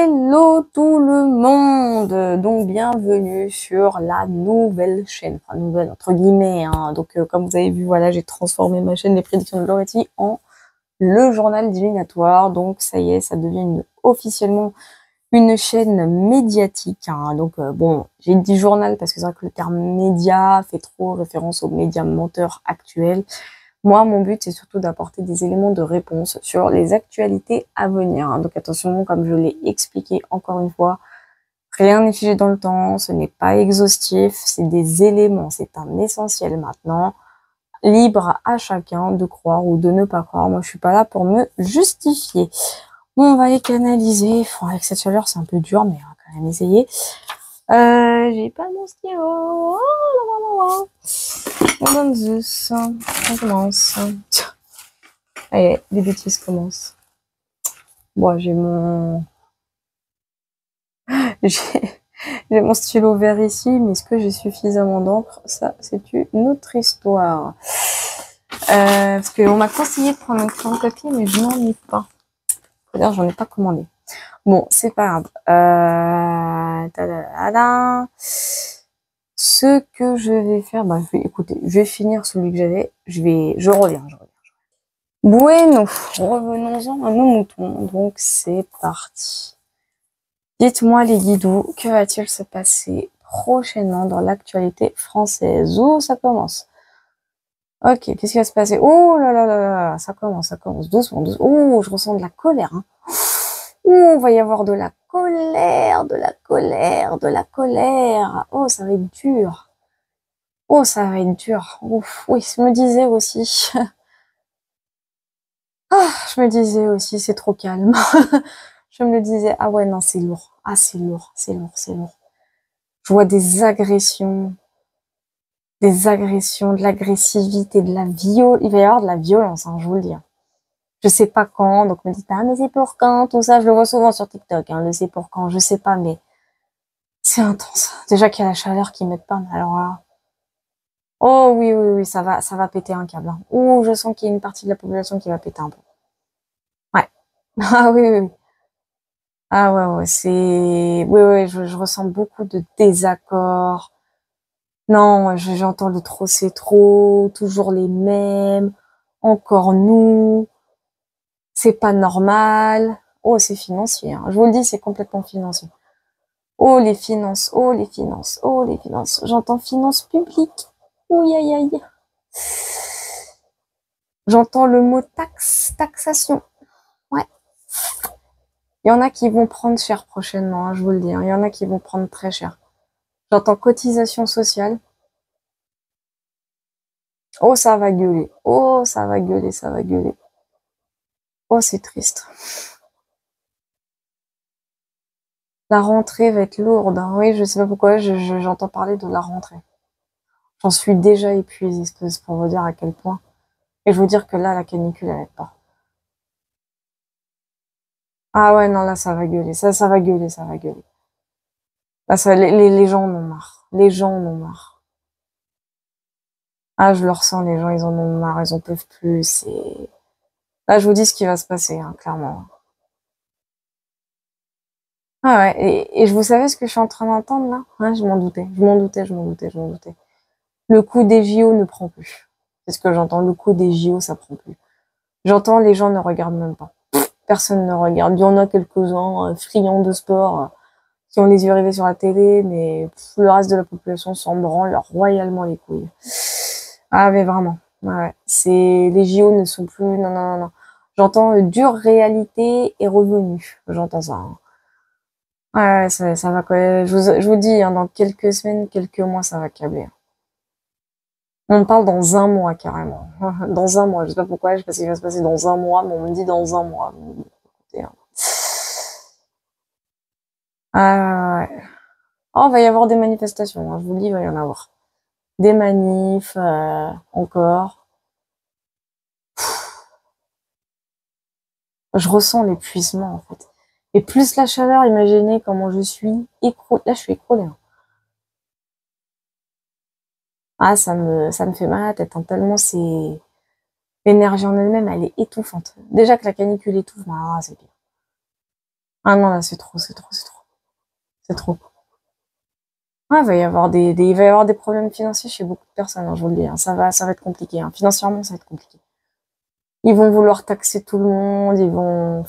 Hello tout le monde, donc bienvenue sur la nouvelle chaîne, enfin nouvelle entre guillemets, hein. Donc comme vous avez vu, voilà, j'ai transformé ma chaîne des prédictions de Loretti en le journal divinatoire, donc ça y est, ça devient officiellement une chaîne médiatique, hein. Donc bon, j'ai dit journal parce que c'est vrai que le terme média fait trop référence aux médias menteurs actuels. Moi, mon but, c'est surtout d'apporter des éléments de réponse sur les actualités à venir. Donc attention, comme je l'ai expliqué encore une fois, rien n'est figé dans le temps, ce n'est pas exhaustif, c'est des éléments, c'est un essentiel maintenant. Libre à chacun de croire ou de ne pas croire. Moi, je suis pas là pour me justifier. On va les canaliser. Avec cette chaleur, c'est un peu dur, mais on va quand même essayer. J'ai pas mon stylo. Oh, on donne juste. On commence. Allez, les bêtises commencent. Bon, j'ai mon... j'ai mon stylo vert ici, mais est-ce que j'ai suffisamment d'encre? Ça, c'est une autre histoire. Parce qu'on m'a conseillé de prendre un crayon de papier, mais je n'en ai pas. D'ailleurs, j'en ai pas commandé. Bon, c'est pas grave. Ce que je vais faire, bah, écoutez, je vais finir celui que j'avais. Je reviens. Bueno, revenons-en à nos moutons. Donc, c'est parti. Dites-moi, les guidoux, que va-t-il se passer prochainement dans l'actualité française? Où ça commence? Ok, qu'est-ce qui va se passer? Oh là là là là, ça commence, doucement, doucement. Oh, je ressens de la colère, hein. Oh, il va y avoir de la colère, de la colère, de la colère. Oh, ça va être dur. Oh, ça va être dur. Ouf, oui, je me disais aussi. Ah, je me disais aussi, c'est trop calme. Je me disais, ah ouais, non, c'est lourd. Ah, c'est lourd, c'est lourd, c'est lourd. Je vois des agressions, de l'agressivité, de la violence. Il va y avoir de la violence, hein, je vous le dis. Je sais pas quand, donc me dites, ah, mais c'est pour quand, tout ça, je le vois souvent sur TikTok, hein, le c'est pour quand, je sais pas, mais c'est intense. Déjà qu'il y a la chaleur qui m'aide pas, mais alors là. Oh oui, oui, oui, ça va péter un câble, hein. Ouh, je sens qu'il y a une partie de la population qui va péter un peu. Ouais. Ah oui, oui, oui. Ah ouais, ouais, oui, oui, je ressens beaucoup de désaccord. Non, j'entends le trop c'est trop, toujours les mêmes, encore nous, c'est pas normal. Oh, c'est financier, hein. Je vous le dis, c'est complètement financier. Oh, les finances, oh, les finances, oh, les finances. J'entends finances publiques. Ouh, aïe, aïe. J'entends le mot taxe, taxation. Ouais. Il y en a qui vont prendre cher prochainement, hein, je vous le dis, hein. Il y en a qui vont prendre très cher. J'entends cotisation sociale. Oh, ça va gueuler. Oh, ça va gueuler, ça va gueuler. Oh, c'est triste. La rentrée va être lourde, hein. Oui, je sais pas pourquoi, j'entends parler de la rentrée. J'en suis déjà épuisée, c'est pour vous dire à quel point. Et je veux dire que là, la canicule, elle aide pas. Ah ouais, non, là, ça va gueuler. Ça va gueuler, ça va gueuler. Là, les gens en ont marre. Les gens en ont marre. Ah, je le ressens, les gens, ils en ont marre, ils en peuvent plus. Là, je vous dis ce qui va se passer, hein, clairement. Ah ouais, et vous savez ce que je suis en train d'entendre, là? Ouais, je m'en doutais, je m'en doutais, je m'en doutais, je m'en doutais. Le coup des JO ne prend plus. C'est ce que j'entends, le coup des JO, ça prend plus. J'entends, les gens ne regardent même pas. Personne ne regarde. Il y en a quelques-uns, friands de sport, qui ont les yeux rivés sur la télé, mais le reste de la population s'en branle royalement les couilles. Ah, mais vraiment. Ouais, les JO ne sont plus, non, non, non, non. J'entends dure réalité et revenu. J'entends ça, hein. Ouais, ça va quand même. Je vous dis, hein, dans quelques semaines, quelques mois, ça va câbler. On me parle dans un mois, carrément. Dans un mois. Je sais pas pourquoi, je sais pas ce qui va se passer dans un mois, mais on me dit dans un mois. Écoutez, hein. Ah, ouais. Oh, il va y avoir des manifestations, hein, je vous le dis, il va y en avoir. Des manifs, encore. Je ressens l'épuisement, en fait. Et plus la chaleur, imaginez comment je suis écroulée. Là, je suis écroulée, hein. Ah, ça me fait mal à la tête, hein, tellement c'est... L'énergie en elle-même, elle est étouffante. Déjà que la canicule étouffe, ah, c'est pire. Ah non, là, c'est trop, c'est trop, c'est trop. C'est trop. Ouais, il va y avoir il va y avoir des problèmes financiers chez beaucoup de personnes, hein, je vous le dis, hein. Ça va être compliqué, hein. Financièrement, ça va être compliqué. Ils vont vouloir taxer tout le monde, ils vont,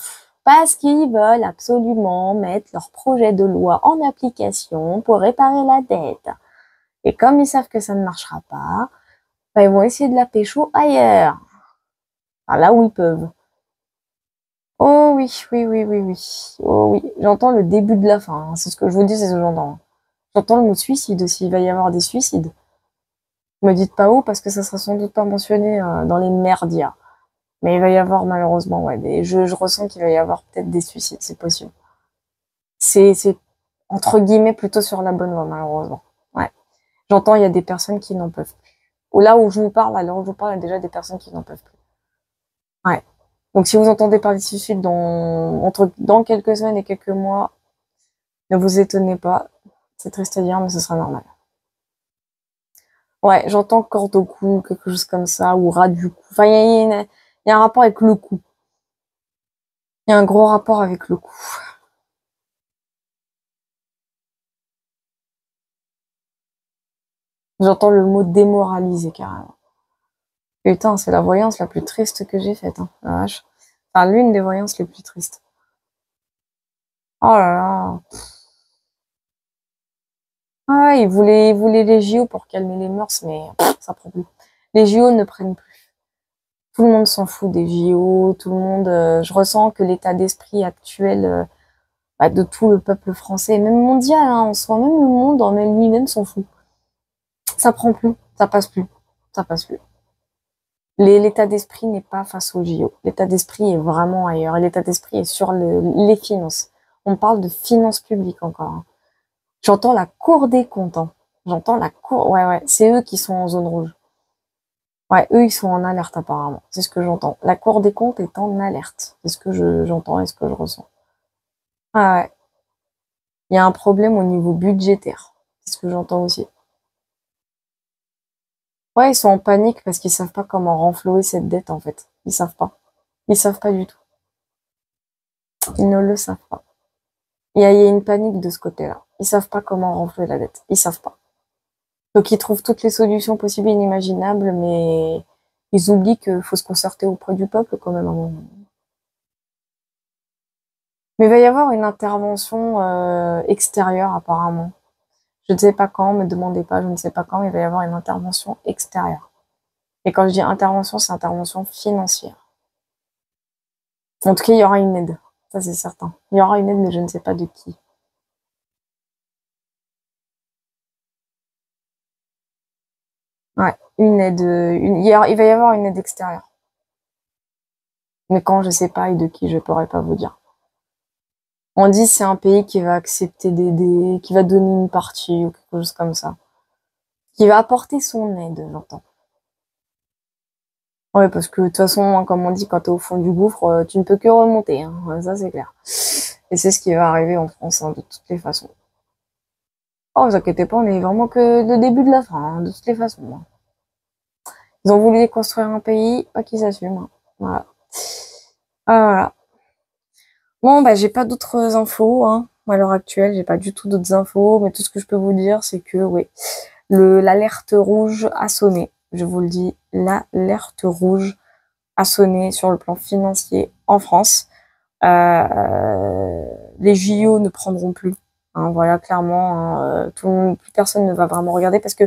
parce qu'ils veulent absolument mettre leur projet de loi en application pour réparer la dette. Et comme ils savent que ça ne marchera pas, bah, ils vont essayer de la pécho ailleurs. Enfin, là où ils peuvent. Oh oui, oui, oui, oui, oui. Oh oui, j'entends le début de la fin, hein. C'est ce que je vous dis, c'est ce que j'entends. J'entends le mot suicide aussi, il va y avoir des suicides. Me dites pas où, parce que ça sera sans doute pas mentionné dans les merdias. Mais il va y avoir malheureusement, ouais, je ressens qu'il va y avoir peut-être des suicides, c'est possible. C'est entre guillemets plutôt sur la bonne voie, malheureusement. Ouais. J'entends, il y a des personnes qui n'en peuvent plus. Ou là où je vous parle, à l'heure où je vous parle, il y a déjà des personnes qui n'en peuvent plus. Ouais. Donc si vous entendez parler de suicide dans quelques semaines et quelques mois, ne vous étonnez pas. C'est triste à dire, mais ce sera normal. Ouais, j'entends corde au cou, quelque chose comme ça, ou ras du cou. Enfin, il y a un rapport avec le cou. Il y a un gros rapport avec le cou. J'entends le mot démoralisé carrément. Putain, c'est la voyance la plus triste que j'ai faite, hein, la vache. Enfin, l'une des voyances les plus tristes. Oh là là. Ah ouais, ils voulaient les JO pour calmer les mœurs, mais ça prend plus. Les JO ne prennent plus. Tout le monde s'en fout des JO, tout le monde. Je ressens que l'état d'esprit actuel bah, de tout le peuple français, et même mondial, hein, en soi, même le monde en lui-même s'en fout. Ça prend plus, ça passe plus, ça passe plus. L'état d'esprit n'est pas face aux JO. L'état d'esprit est vraiment ailleurs. Et l'état d'esprit est sur les finances. On parle de finances publiques encore, hein. J'entends la Cour des comptes, hein. J'entends la Cour. Ouais, ouais. C'est eux qui sont en zone rouge. Ouais, eux, ils sont en alerte apparemment. C'est ce que j'entends. La Cour des comptes est en alerte. C'est ce que j'entends et ce que je ressens. Ah ouais. Il y a un problème au niveau budgétaire. C'est ce que j'entends aussi. Ouais, ils sont en panique parce qu'ils savent pas comment renflouer cette dette, en fait. Ils savent pas. Ils savent pas du tout. Ils ne le savent pas. Il y a une panique de ce côté-là. Ils savent pas comment renflouer la dette. Ils savent pas. Donc ils trouvent toutes les solutions possibles et inimaginables, mais ils oublient qu'il faut se concerter auprès du peuple quand même à un moment. Mais il va y avoir une intervention extérieure apparemment. Je ne sais pas quand, me demandez pas, je ne sais pas quand, mais il va y avoir une intervention extérieure. Et quand je dis intervention, c'est intervention financière. En tout cas, il y aura une aide. Ça, c'est certain. Il y aura une aide, mais je ne sais pas de qui. Ouais, une aide. Il va y avoir une aide extérieure. Mais quand, je sais pas, et de qui, je pourrais pas vous dire. On dit c'est un pays qui va accepter d'aider, qui va donner une partie ou quelque chose comme ça. Qui va apporter son aide, j'entends. Ouais, parce que de toute façon, hein, comme on dit, quand t'es au fond du gouffre, tu ne peux que remonter, hein. Ouais, ça, c'est clair. Et c'est ce qui va arriver en France, hein, de toutes les façons. Oh, vous inquiétez pas, on est vraiment que le début de la fin, hein, de toutes les façons, hein. Ils ont voulu construire un pays, pas qu'ils assument, hein. Voilà. Ah, voilà. Bon, bah, j'ai pas d'autres infos, hein. À l'heure actuelle, j'ai pas du tout d'autres infos, mais tout ce que je peux vous dire, c'est que, oui, l'alerte rouge a sonné. Je vous le dis, l'alerte rouge a sonné sur le plan financier en France. Les JO ne prendront plus, hein, voilà, clairement, hein, plus personne ne va vraiment regarder parce que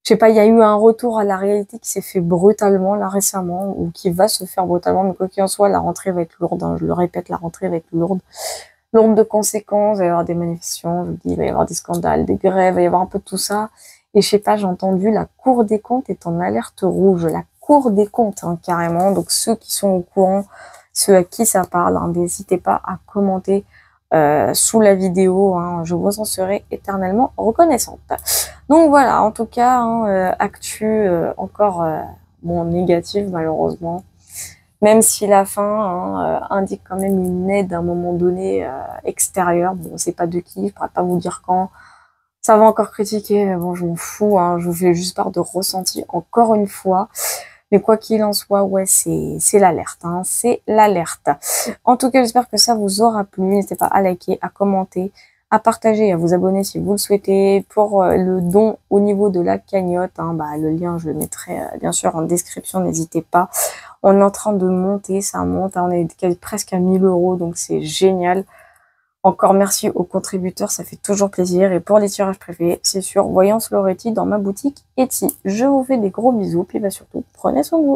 je sais pas, il y a eu un retour à la réalité qui s'est fait brutalement là récemment ou qui va se faire brutalement, mais quoi qu'il en soit, la rentrée va être lourde, hein, je le répète, la rentrée va être lourde, lourde de conséquences, il va y avoir des manifestations, je vous dis, il va y avoir des scandales, des grèves, il va y avoir un peu de tout ça. Et je sais pas, j'ai entendu la Cour des comptes est en alerte rouge, la Cour des comptes, hein, carrément. Donc ceux qui sont au courant, ceux à qui ça parle, hein, n'hésitez pas à commenter sous la vidéo, hein, je vous en serai éternellement reconnaissante. Donc voilà, en tout cas, hein, actu encore bon, négative malheureusement. Même si la fin hein, indique quand même une aide à un moment donné extérieure. Bon, on sait pas de qui, je pourrais pas vous dire quand. Ça va encore critiquer, mais bon, je m'en fous, hein, je vous fais juste part de ressenti encore une fois. Mais quoi qu'il en soit, ouais, c'est l'alerte, hein, c'est l'alerte. En tout cas, j'espère que ça vous aura plu. N'hésitez pas à liker, à commenter, à partager, à vous abonner si vous le souhaitez. Pour le don au niveau de la cagnotte, hein, bah, le lien, je le mettrai bien sûr en description, n'hésitez pas. On est en train de monter, ça monte, hein, on est presque à 1000 €, donc c'est génial. Encore merci aux contributeurs, ça fait toujours plaisir. Et pour les tirages préférés, c'est sur Voyance Loretti dans ma boutique Etsy. Je vous fais des gros bisous, puis bah surtout, prenez soin de vous.